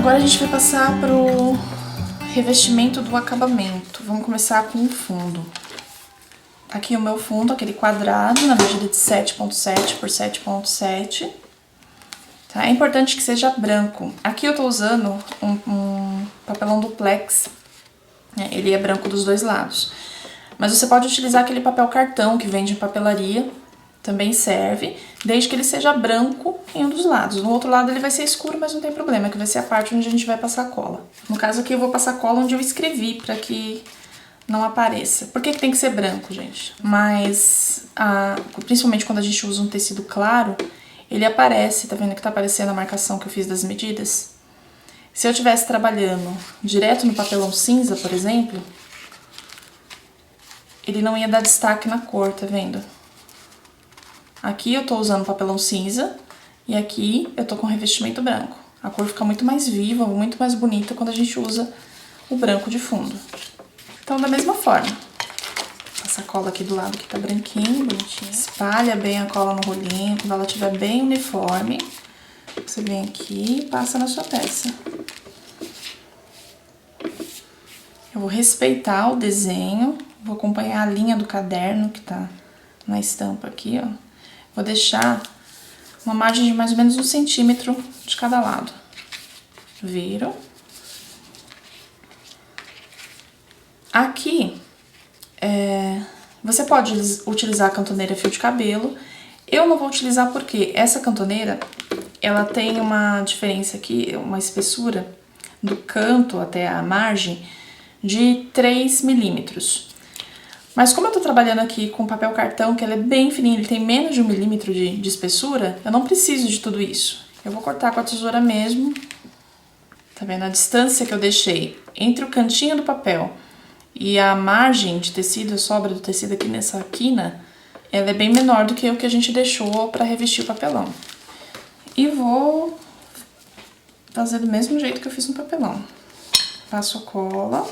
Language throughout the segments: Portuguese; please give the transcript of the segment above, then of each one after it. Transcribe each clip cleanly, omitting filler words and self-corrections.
Agora a gente vai passar pro revestimento do acabamento. Vamos começar com o fundo. Aqui o meu fundo, aquele quadrado, na medida de 7,7 por 7,7. Tá? É importante que seja branco. Aqui eu tô usando um papelão duplex. Ele é branco dos dois lados. Mas você pode utilizar aquele papel cartão que vende em papelaria. Também serve, desde que ele seja branco em um dos lados. No outro lado ele vai ser escuro, mas não tem problema, que vai ser a parte onde a gente vai passar cola. No caso aqui eu vou passar cola onde eu escrevi, pra que não apareça. Por que tem que ser branco, gente? Mas, principalmente quando a gente usa um tecido claro, ele aparece, tá vendo que tá aparecendo a marcação que eu fiz das medidas? Se eu estivesse trabalhando direto no papelão cinza, por exemplo, ele não ia dar destaque na cor, tá vendo? Aqui eu tô usando papelão cinza e aqui eu tô com revestimento branco. A cor fica muito mais viva, muito mais bonita quando a gente usa o branco de fundo. Então, da mesma forma, passa a cola aqui do lado que tá branquinho, bonitinho. Espalha bem a cola no rolinho, quando ela estiver bem uniforme, você vem aqui e passa na sua peça. Eu vou respeitar o desenho, vou acompanhar a linha do caderno que tá na estampa aqui, ó. Vou deixar uma margem de mais ou menos 1 centímetro de cada lado. Viram? Aqui, você pode utilizar a cantoneira fio de cabelo. Eu não vou utilizar porque essa cantoneira, ela tem uma diferença aqui, uma espessura do canto até a margem de 3 milímetros. Mas como eu tô trabalhando aqui com papel cartão, que ele é bem fininho, ele tem menos de 1 milímetro de espessura, eu não preciso de tudo isso. Eu vou cortar com a tesoura mesmo. Tá vendo? A distância que eu deixei entre o cantinho do papel e a margem de tecido, a sobra do tecido aqui nessa quina, ela é bem menor do que o que a gente deixou pra revestir o papelão. E vou fazer do mesmo jeito que eu fiz no papelão. Passo a cola.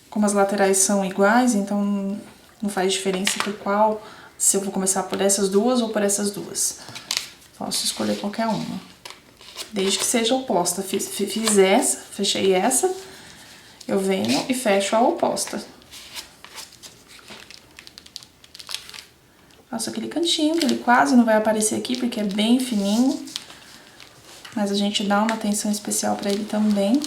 Como as laterais são iguais, então não faz diferença por qual, se eu vou começar por essas duas ou por essas duas. Posso escolher qualquer uma. Desde que seja oposta. Fiz essa, fechei essa, eu venho e fecho a oposta. Faço aquele cantinho, que ele quase não vai aparecer aqui, porque é bem fininho. Mas a gente dá uma atenção especial pra ele também.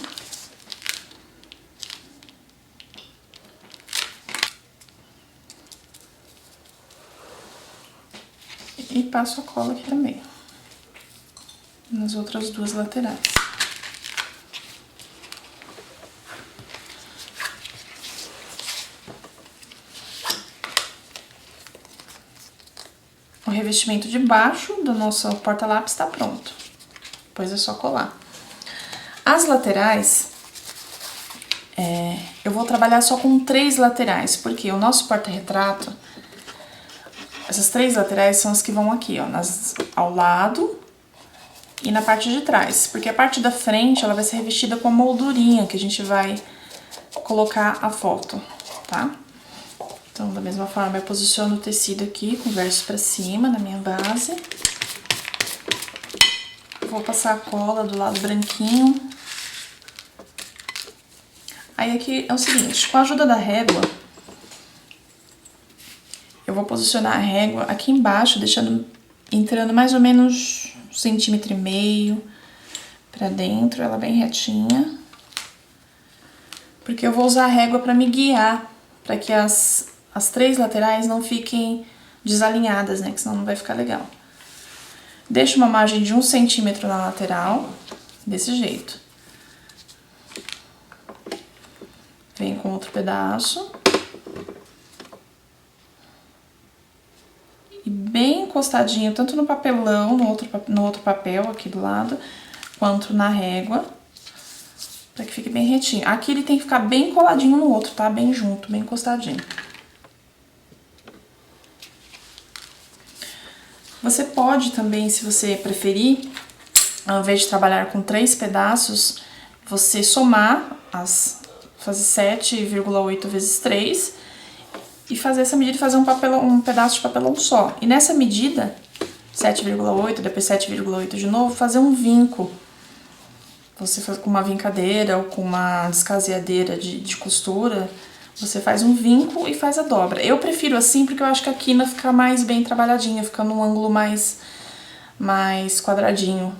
E passo a cola aqui também, nas outras duas laterais. O revestimento de baixo do nosso porta-lápis está pronto, depois é só colar. As laterais, eu vou trabalhar só com 3 laterais, porque o nosso porta-retrato, essas 3 laterais são as que vão aqui, ó, ao lado e na parte de trás. Porque a parte da frente, ela vai ser revestida com a moldurinha que a gente vai colocar a foto, tá? Então, da mesma forma, eu posiciono o tecido aqui, com o verso pra cima, na minha base. Vou passar a cola do lado branquinho. Aí aqui é o seguinte, com a ajuda da régua, eu vou posicionar a régua aqui embaixo, entrando mais ou menos 1,5 centímetros pra dentro, ela bem retinha. Porque eu vou usar a régua pra me guiar, pra que as 3 laterais não fiquem desalinhadas, né, que senão não vai ficar legal. Deixo uma margem de 1 centímetro na lateral, desse jeito. Venho com outro pedaço. E bem encostadinho, tanto no papelão, no outro papel aqui do lado, quanto na régua, pra que fique bem retinho. Aqui ele tem que ficar bem coladinho no outro, tá? Bem junto, bem encostadinho. Você pode também, se você preferir, ao invés de trabalhar com 3 pedaços, você somar, fazer 7,8 vezes 3 e fazer essa medida e fazer um pedaço de papelão só. E nessa medida, 7,8, depois 7,8 de novo, fazer um vinco você faz com uma vincadeira ou com uma descaseadeira de costura, você faz um vinco e faz a dobra. Eu prefiro assim porque eu acho que a quina fica mais bem trabalhadinha, fica num ângulo mais quadradinho.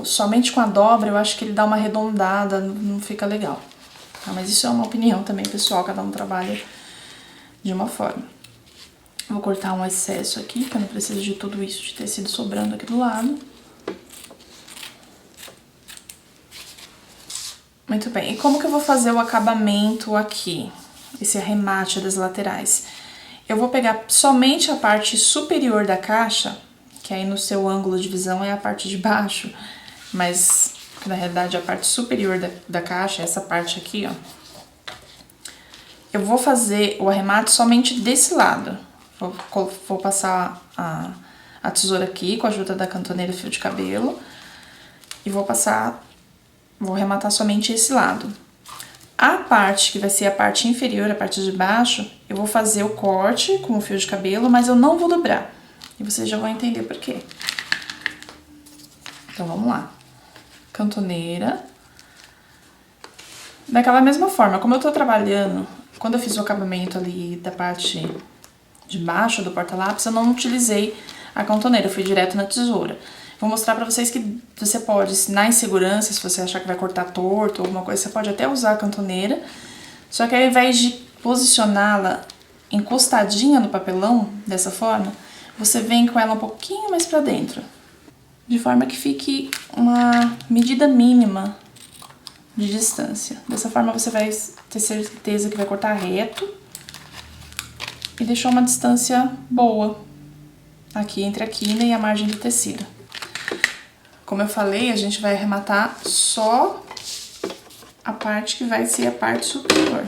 Somente com a dobra eu acho que ele dá uma arredondada, não fica legal. Tá? Mas isso é uma opinião também pessoal, cada um trabalha de uma forma. Vou cortar um excesso aqui, que eu não preciso de tudo isso de tecido sobrando aqui do lado. Muito bem, e como que eu vou fazer o acabamento aqui? Esse arremate das laterais. Eu vou pegar somente a parte superior da caixa, que aí no seu ângulo de visão é a parte de baixo, mas na realidade a parte superior da caixa, essa parte aqui, ó. Eu vou fazer o arremate somente desse lado. Vou passar a tesoura aqui com a ajuda da cantoneira fio de cabelo e vou arrematar somente esse lado. A parte que vai ser a parte inferior, a parte de baixo, eu vou fazer o corte com o fio de cabelo, mas eu não vou dobrar. E vocês já vão entender por quê. Então, vamos lá. Cantoneira. Daquela mesma forma, como eu tô trabalhando, quando eu fiz o acabamento ali da parte de baixo do porta-lápis, eu não utilizei a cantoneira, eu fui direto na tesoura. Vou mostrar pra vocês que você pode, na insegurança, se você achar que vai cortar torto ou alguma coisa, você pode até usar a cantoneira. Só que ao invés de posicioná-la encostadinha no papelão, dessa forma, você vem com ela um pouquinho mais pra dentro. De forma que fique uma medida mínima de distância. Dessa forma você vai ter certeza que vai cortar reto e deixar uma distância boa aqui entre a quina e a margem do tecido. Como eu falei, a gente vai arrematar só a parte que vai ser a parte superior.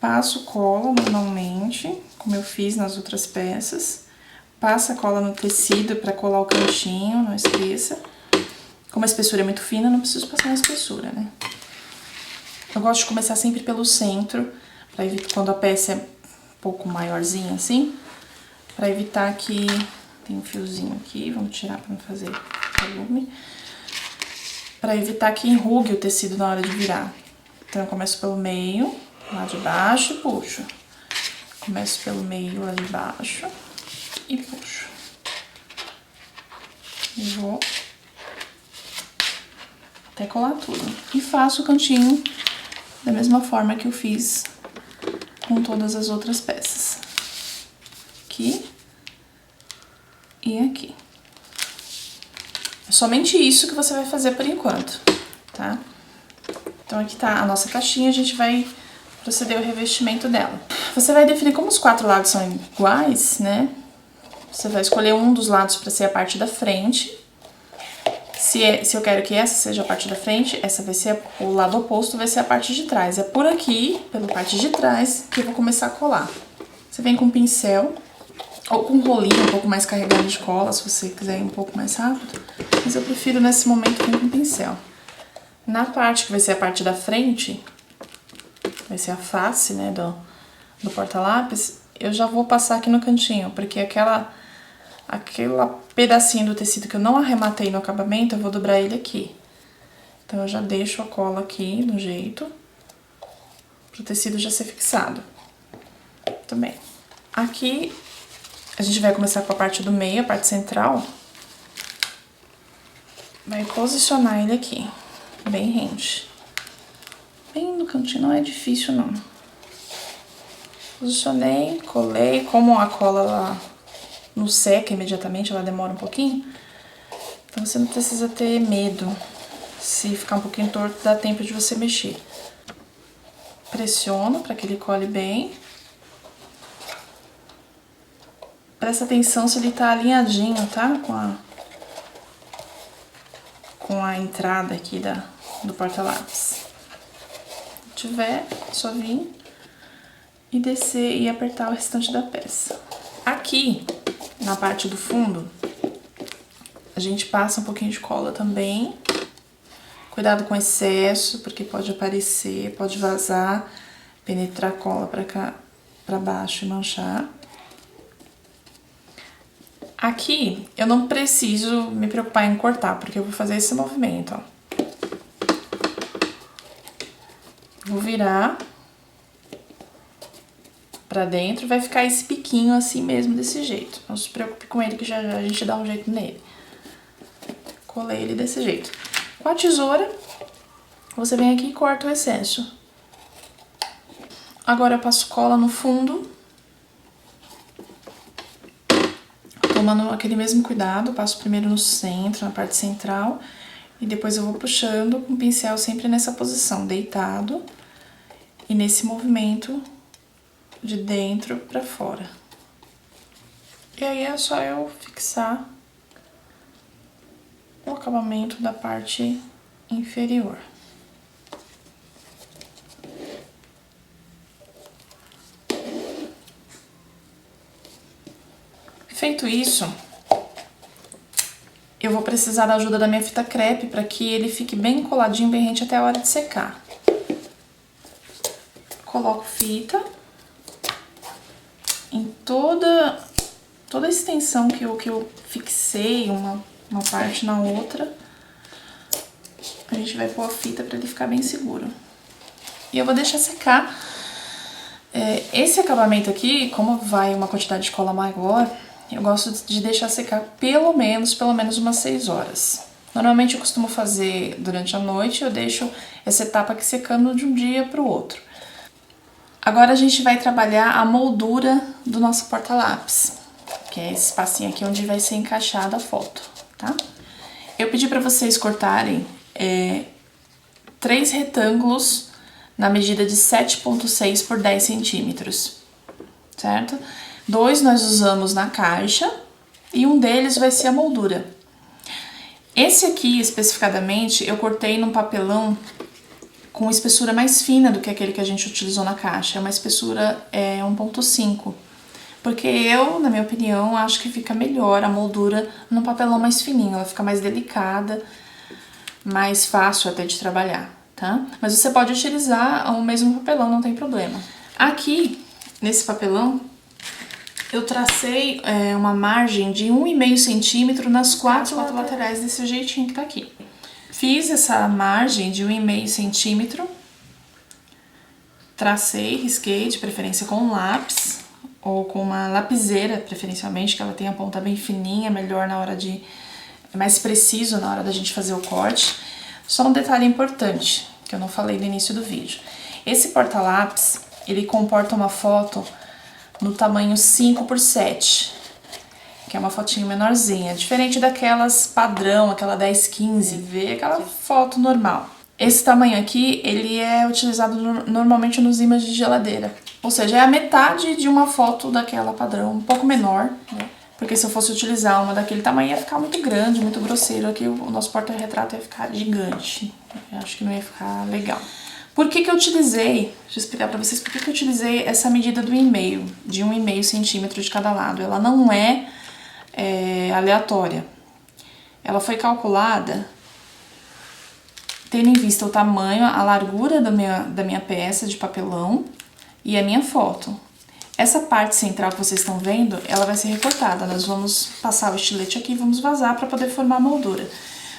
Passo cola normalmente, como eu fiz nas outras peças. Passa a cola no tecido para colar o cantinho, não esqueça. Como a espessura é muito fina, não preciso passar na espessura, né? Eu gosto de começar sempre pelo centro, para evitar quando a peça é um pouco maiorzinha assim, para evitar que tem um fiozinho aqui, vamos tirar para não fazer volume, para evitar que enrugue o tecido na hora de virar. Então eu começo pelo meio, lá de baixo e puxo. Começo pelo meio lá de baixo e puxo. E vou até colar tudo. E faço o cantinho da mesma forma que eu fiz com todas as outras peças. Aqui e aqui. É somente isso que você vai fazer por enquanto, tá? Então aqui tá a nossa caixinha, a gente vai proceder ao revestimento dela. Você vai definir como os 4 lados são iguais, né? Você vai escolher um dos lados para ser a parte da frente. Se eu quero que essa seja a parte da frente, essa vai ser o lado oposto, vai ser a parte de trás. É por aqui, pela parte de trás, que eu vou começar a colar. Você vem com um pincel ou com um rolinho um pouco mais carregado de cola, se você quiser ir um pouco mais rápido. Mas eu prefiro nesse momento vir com um pincel. Na parte que vai ser a parte da frente, vai ser a face, né, do porta-lápis, eu já vou passar aqui no cantinho, porque aquela pedacinho do tecido que eu não arrematei no acabamento, eu vou dobrar ele aqui. Então eu já deixo a cola aqui no jeito, pro tecido já ser fixado. Também. Aqui a gente vai começar com a parte do meio, a parte central. Vai posicionar ele aqui, bem rente. Bem no cantinho, não é difícil não. Posicionei, colei, como a cola ela não seca imediatamente, ela demora um pouquinho. Então você não precisa ter medo. Se ficar um pouquinho torto, dá tempo de você mexer. Pressiono para que ele cole bem. Presta atenção se ele tá alinhadinho, tá? Com a entrada aqui do porta-lápis. Se tiver, só vir e descer e apertar o restante da peça. Aqui, na parte do fundo, a gente passa um pouquinho de cola também. Cuidado com excesso, porque pode aparecer, pode vazar, penetrar a cola pra cá, pra baixo e manchar. Aqui, eu não preciso me preocupar em cortar, porque eu vou fazer esse movimento, ó. vou virar pra dentro, vai ficar esse biquinho assim mesmo, desse jeito. Não se preocupe com ele que já a gente dá um jeito nele. Colei ele desse jeito. Com a tesoura, você vem aqui e corta o excesso. Agora eu passo cola no fundo. Tomando aquele mesmo cuidado, passo primeiro no centro, na parte central. E depois eu vou puxando com o pincel sempre nessa posição, deitado. E nesse movimento de dentro pra fora. E aí é só eu fixar o acabamento da parte inferior. Feito isso, eu vou precisar da ajuda da minha fita crepe para que ele fique bem coladinho, bem rente até a hora de secar. Coloco fita em toda a extensão que eu fixei uma parte na outra. A gente vai pôr a fita para ele ficar bem seguro. E eu vou deixar secar. Esse acabamento aqui, como vai uma quantidade de cola maior, eu gosto de deixar secar pelo menos umas 6 horas. Normalmente eu costumo fazer durante a noite, eu deixo essa etapa aqui secando de um dia para o outro. Agora a gente vai trabalhar a moldura do nosso porta-lápis, que é esse espacinho aqui onde vai ser encaixada a foto, tá? Eu pedi para vocês cortarem 3 retângulos na medida de 7,6 por 10 centímetros, certo? 2 nós usamos na caixa e um deles vai ser a moldura. Esse aqui, especificadamente, eu cortei num papelão com espessura mais fina do que aquele que a gente utilizou na caixa. É uma espessura 1,5. Porque eu, na minha opinião, acho que fica melhor a moldura num papelão mais fininho. Ela fica mais delicada, mais fácil até de trabalhar, tá? Mas você pode utilizar o mesmo papelão, não tem problema. Aqui, nesse papelão, eu tracei uma margem de 1,5 centímetro nas 4 laterais desse jeitinho que tá aqui. Fiz essa margem de 1,5 centímetro, tracei, risquei, de preferência com um lápis, ou com uma lapiseira, preferencialmente, que ela tem a ponta bem fininha, melhor na hora de... é mais preciso na hora da gente fazer o corte. Só um detalhe importante, que eu não falei no início do vídeo. Esse porta-lápis, ele comporta uma foto no tamanho 5x7, que é uma fotinho menorzinha, diferente daquelas padrão, aquela 10-15, vê aquela foto normal. Esse tamanho aqui, ele é utilizado normalmente nos ímãs de geladeira, ou seja, é a metade de uma foto daquela padrão, um pouco menor, né? Porque se eu fosse utilizar uma daquele tamanho ia ficar muito grande, muito grosseiro, aqui o nosso porta-retrato ia ficar gigante, eu acho que não ia ficar legal. Por que que eu utilizei, deixa eu explicar pra vocês por que que eu utilizei essa medida do 1,5, de 1,5 centímetro de cada lado. Ela não é aleatória. Ela foi calculada tendo em vista o tamanho, a largura da minha peça de papelão e a minha foto. Essa parte central que vocês estão vendo, ela vai ser recortada. Nós vamos passar o estilete aqui e vamos vazar para poder formar a moldura.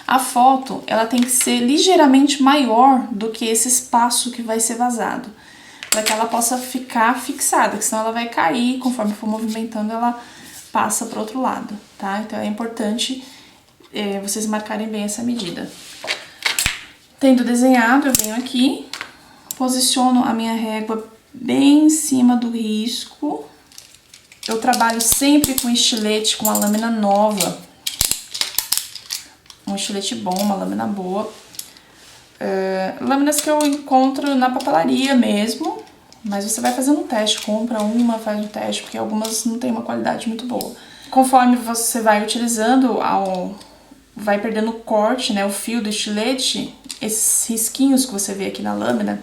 A foto, ela tem que ser ligeiramente maior do que esse espaço que vai ser vazado, para que ela possa ficar fixada, que senão ela vai cair, conforme for movimentando, ela passa para o outro lado, tá? Então é importante vocês marcarem bem essa medida. Tendo desenhado, eu venho aqui, posiciono a minha régua bem em cima do risco. Eu trabalho sempre com estilete, com a lâmina nova. Um estilete bom, uma lâmina boa. Lâminas que eu encontro na papelaria mesmo, mas você vai fazendo um teste, compra uma, faz um teste, porque algumas não tem uma qualidade muito boa. Conforme você vai utilizando, vai perdendo o corte, né, o fio do estilete, esses risquinhos que você vê aqui na lâmina,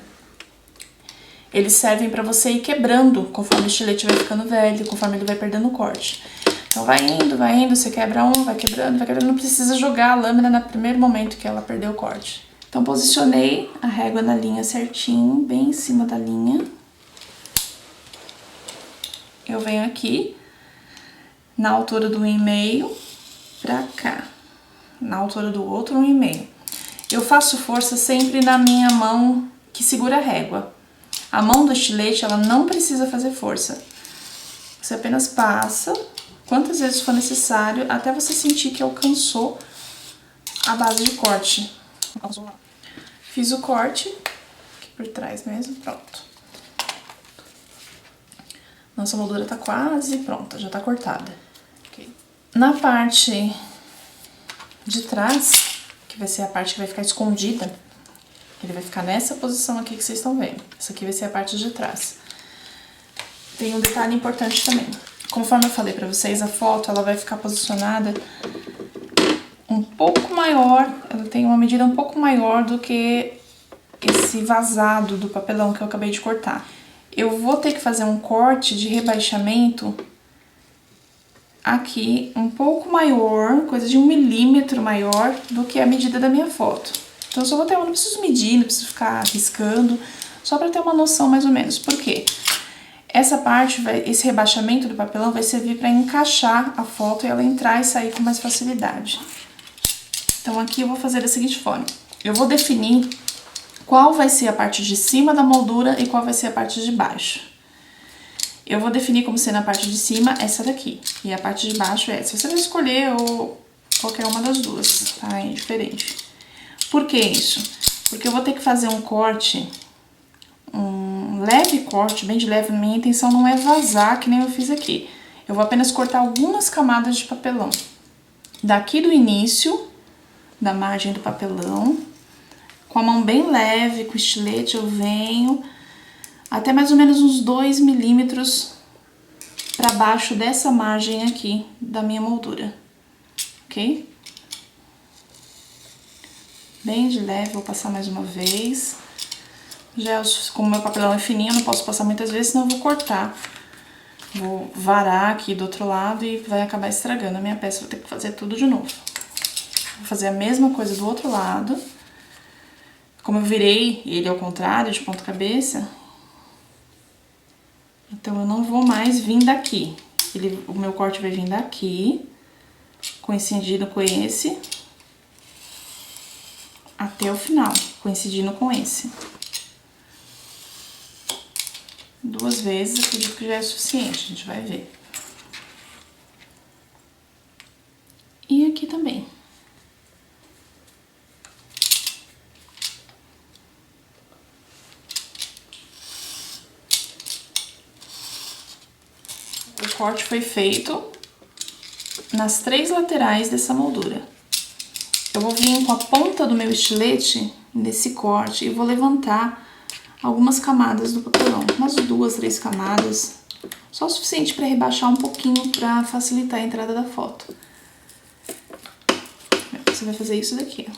eles servem para você ir quebrando conforme o estilete vai ficando velho, conforme ele vai perdendo o corte. Então vai indo, você quebra um, vai quebrando, não precisa jogar a lâmina no primeiro momento que ela perdeu o corte. Então posicionei a régua na linha certinho, bem em cima da linha. Eu venho aqui, na altura do 1,5 pra cá, na altura do outro 1,5. Eu faço força sempre na minha mão que segura a régua. A mão do estilete, ela não precisa fazer força. Você apenas passa quantas vezes for necessário até você sentir que alcançou a base de corte. Fiz o corte, aqui por trás mesmo, pronto. Nossa moldura tá quase pronta, já tá cortada. Okay. Na parte de trás, que vai ser a parte que vai ficar escondida, ele vai ficar nessa posição aqui que vocês estão vendo. Essa aqui vai ser a parte de trás. Tem um detalhe importante também. Conforme eu falei pra vocês, a foto ela vai ficar posicionada um pouco maior, ela tem uma medida um pouco maior do que esse vazado do papelão que eu acabei de cortar. Eu vou ter que fazer um corte de rebaixamento aqui um pouco maior, coisa de 1 milímetro maior do que a medida da minha foto. Então eu só vou ter, eu não preciso medir, não preciso ficar riscando, só pra ter uma noção mais ou menos. Por quê? Essa parte, esse rebaixamento do papelão vai servir pra encaixar a foto e ela entrar e sair com mais facilidade. Então aqui eu vou fazer da seguinte forma, eu vou definir qual vai ser a parte de cima da moldura e qual vai ser a parte de baixo. Eu vou definir como sendo a parte de cima essa daqui, e a parte de baixo é essa. Você vai escolher ou qualquer uma das duas, tá? É indiferente. Por que isso? Porque eu vou ter que fazer um corte, um leve corte, bem de leve. Minha intenção não é vazar, que nem eu fiz aqui. Eu vou apenas cortar algumas camadas de papelão. Daqui do início da margem do papelão, com a mão bem leve, com o estilete eu venho até mais ou menos uns 2 milímetros para baixo dessa margem aqui da minha moldura, ok? Bem de leve, vou passar mais uma vez. Já, como meu papelão é fininho, eu não posso passar muitas vezes, senão eu vou cortar. Vou varar aqui do outro lado e vai acabar estragando a minha peça, vou ter que fazer tudo de novo. Vou fazer a mesma coisa do outro lado. Como eu virei ele ao contrário, de ponta cabeça, então eu não vou mais vir daqui. O meu corte vai vir daqui, coincidindo com esse, até o final, coincidindo com esse. 2 vezes, acredito que já é suficiente, a gente vai ver. E aqui também. O corte foi feito nas 3 laterais dessa moldura. Eu vou vir com a ponta do meu estilete nesse corte e vou levantar algumas camadas do papelão, umas 2, 3 camadas, só o suficiente para rebaixar um pouquinho para facilitar a entrada da foto. Você vai fazer isso daqui, ó.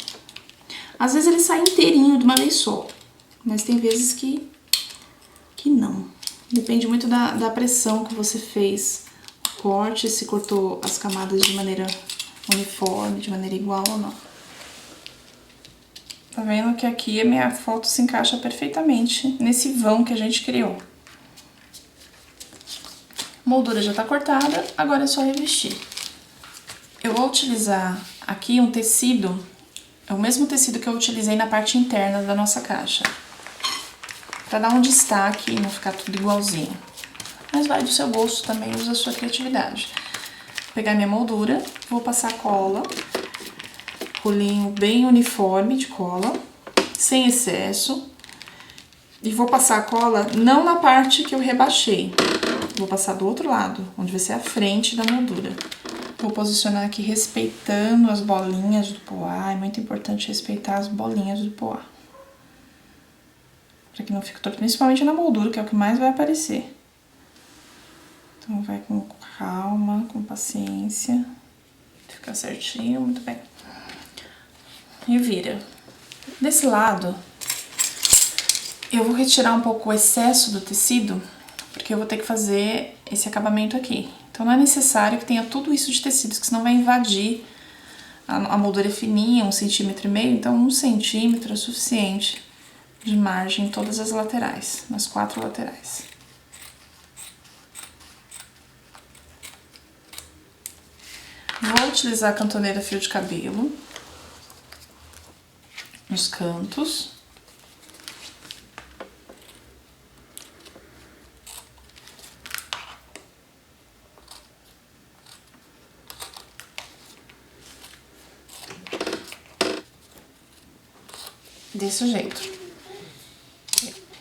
Às vezes ele sai inteirinho de uma vez só, mas tem vezes que não. Depende muito da pressão que você fez o corte, se cortou as camadas de maneira uniforme, de maneira igual ou não. Tá vendo que aqui a minha foto se encaixa perfeitamente nesse vão que a gente criou. A moldura já tá cortada, agora é só revestir. Eu vou utilizar aqui um tecido, é o mesmo tecido que eu utilizei na parte interna da nossa caixa. Pra dar um destaque e não ficar tudo igualzinho. Mas vai do seu gosto também, usa a sua criatividade. Vou pegar minha moldura, vou passar cola, rolinho bem uniforme de cola, sem excesso. E vou passar a cola não na parte que eu rebaixei, vou passar do outro lado, onde vai ser a frente da moldura. Vou posicionar aqui respeitando as bolinhas do poá, é muito importante respeitar as bolinhas do poá. Pra que não fique torto, principalmente na moldura, que é o que mais vai aparecer. Então vai com calma, com paciência, fica certinho, muito bem. E vira. Desse lado, eu vou retirar um pouco o excesso do tecido, porque eu vou ter que fazer esse acabamento aqui. Então não é necessário que tenha tudo isso de tecido, porque senão vai invadir. A moldura é fininha, 1,5 centímetros, então 1 centímetro é suficiente de margem em todas as laterais, nas 4 laterais. Vou utilizar a cantoneira fio de cabelo nos cantos. desse jeito.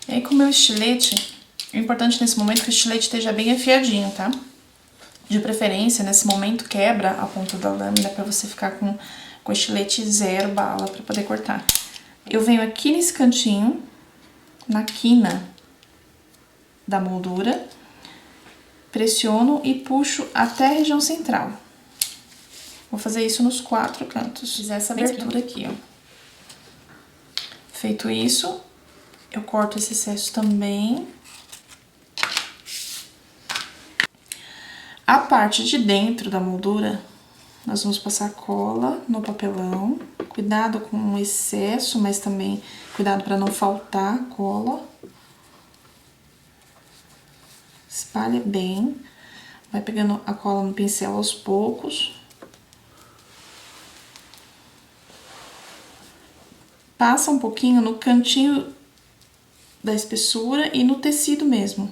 E aí, com o meu estilete, o importante nesse momento é que o estilete esteja bem afiadinho, tá? De preferência, nesse momento, quebra a ponta da lâmina pra você ficar com o estilete 0 bala pra poder cortar. Eu venho aqui nesse cantinho, na quina da moldura, pressiono e puxo até a região central. Vou fazer isso nos 4 cantos. Fiz essa abertura aqui, ó. Feito isso, eu corto esse excesso também. A parte de dentro da moldura, nós vamos passar cola no papelão. Cuidado com o excesso, mas também cuidado para não faltar cola. Espalha bem. Vai pegando a cola no pincel aos poucos. Passa um pouquinho no cantinho da espessura e no tecido mesmo.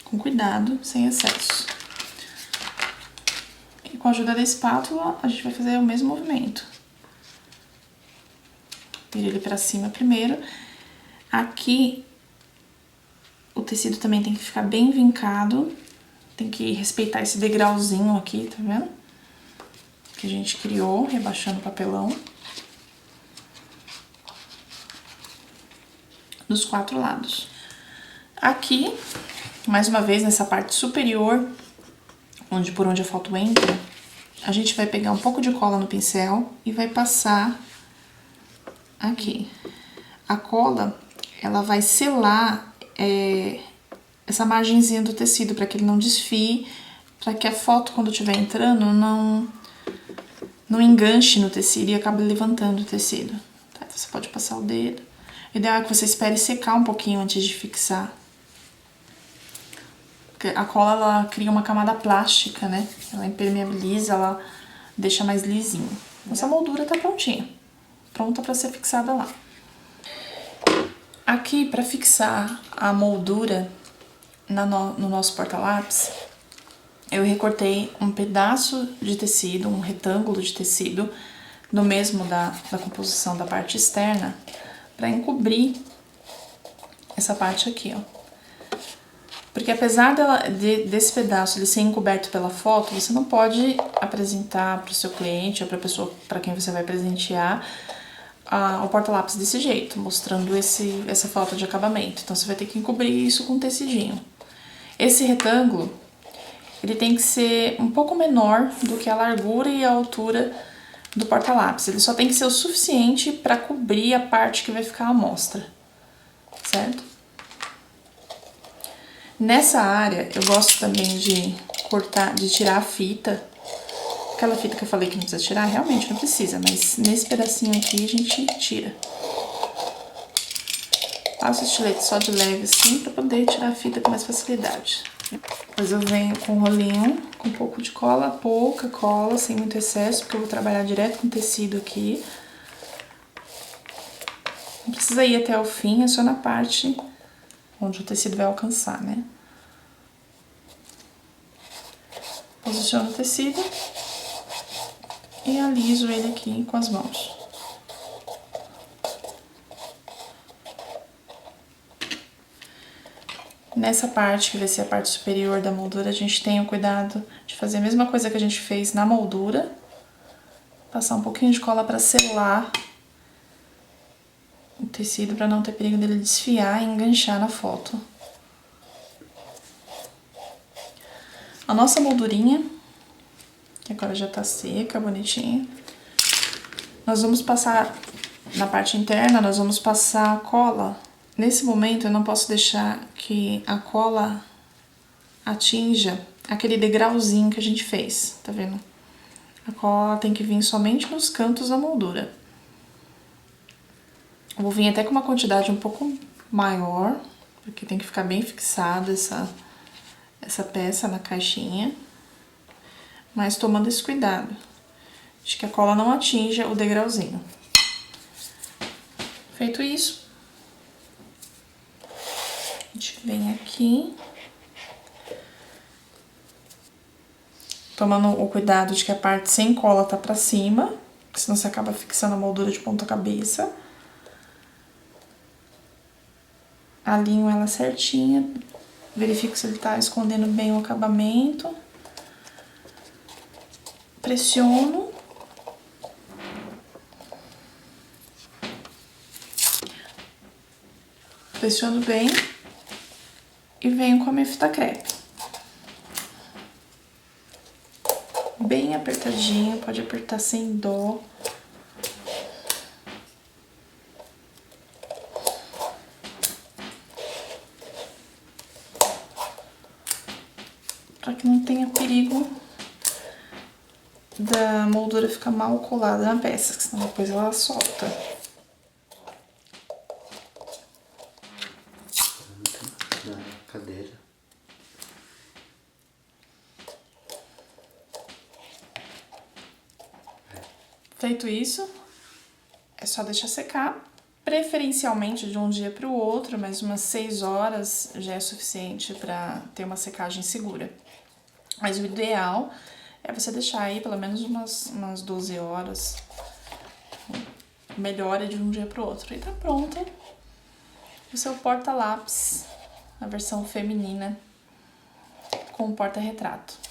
Com cuidado, sem excesso. E com a ajuda da espátula, a gente vai fazer o mesmo movimento. Vira ele pra cima primeiro. Aqui, o tecido também tem que ficar bem vincado. Tem que respeitar esse degrauzinho aqui, tá vendo? Que a gente criou, rebaixando o papelão. Dos 4 lados. Aqui, mais uma vez, nessa parte superior, por onde a foto entra, a gente vai pegar um pouco de cola no pincel e vai passar aqui. A cola, ela vai selar essa margenzinha do tecido, para que ele não desfie, para que a foto, quando estiver entrando, não enganche no tecido e acabe levantando o tecido. Tá? Então, você pode passar o dedo. O ideal é que você espere secar um pouquinho antes de fixar. Porque a cola, ela cria uma camada plástica, né? Ela impermeabiliza, ela deixa mais lisinho. Essa moldura tá prontinha. Pronta pra ser fixada lá. Aqui, pra fixar a moldura no nosso porta-lápis, eu recortei um pedaço de tecido, um retângulo de tecido, no mesmo da composição da parte externa, pra encobrir essa parte aqui, ó. Porque apesar desse pedaço ele ser encoberto pela foto, você não pode apresentar pro seu cliente ou pra pessoa para quem você vai presentear o porta-lápis desse jeito, mostrando essa falta de acabamento. Então você vai ter que encobrir isso com um tecidinho. Esse retângulo, ele tem que ser um pouco menor do que a largura e a altura do porta-lápis. Ele só tem que ser o suficiente para cobrir a parte que vai ficar à mostra, certo? Nessa área, eu gosto também de cortar, de tirar a fita. Aquela fita que eu falei que não precisa tirar, realmente não precisa, mas nesse pedacinho aqui a gente tira. Passo o estilete só de leve assim, pra poder tirar a fita com mais facilidade. Depois eu venho com o rolinho, com um pouco de cola, pouca cola, sem muito excesso, porque eu vou trabalhar direto com tecido aqui. Não precisa ir até o fim, é só na parte onde o tecido vai alcançar, né? Posiciono o tecido e aliso ele aqui com as mãos. Nessa parte, que vai ser a parte superior da moldura, a gente tem o cuidado de fazer a mesma coisa que a gente fez na moldura. Passar um pouquinho de cola para selar o tecido, para não ter perigo dele desfiar e enganchar na foto. A nossa moldurinha, que agora já tá seca, bonitinha. Nós vamos passar, na parte interna, nós vamos passar a cola. Nesse momento, eu não posso deixar que a cola atinja aquele degrauzinho que a gente fez, tá vendo? A cola tem que vir somente nos cantos da moldura. Eu vou vir até com uma quantidade um pouco maior, porque tem que ficar bem fixada essa peça na caixinha. Mas tomando esse cuidado, de que a cola não atinja o degrauzinho. Feito isso, a gente vem aqui, tomando o cuidado de que a parte sem cola tá pra cima, senão você acaba fixando a moldura de ponta cabeça. alinho ela certinha, verifico se ele tá escondendo bem o acabamento. Pressiono. Pressiono bem e venho com a minha fita crepe. Bem apertadinho, pode apertar sem dó. Para que não tenha perigo da moldura ficar mal colada na peça, senão depois ela solta. Na cadeira. Feito isso, é só deixar secar. Preferencialmente de um dia para o outro, mas umas 6 horas já é suficiente para ter uma secagem segura. Mas o ideal é você deixar aí pelo menos umas 12 horas. Melhora de um dia para o outro. E tá pronto o seu porta-lápis, a versão feminina com o porta-retrato.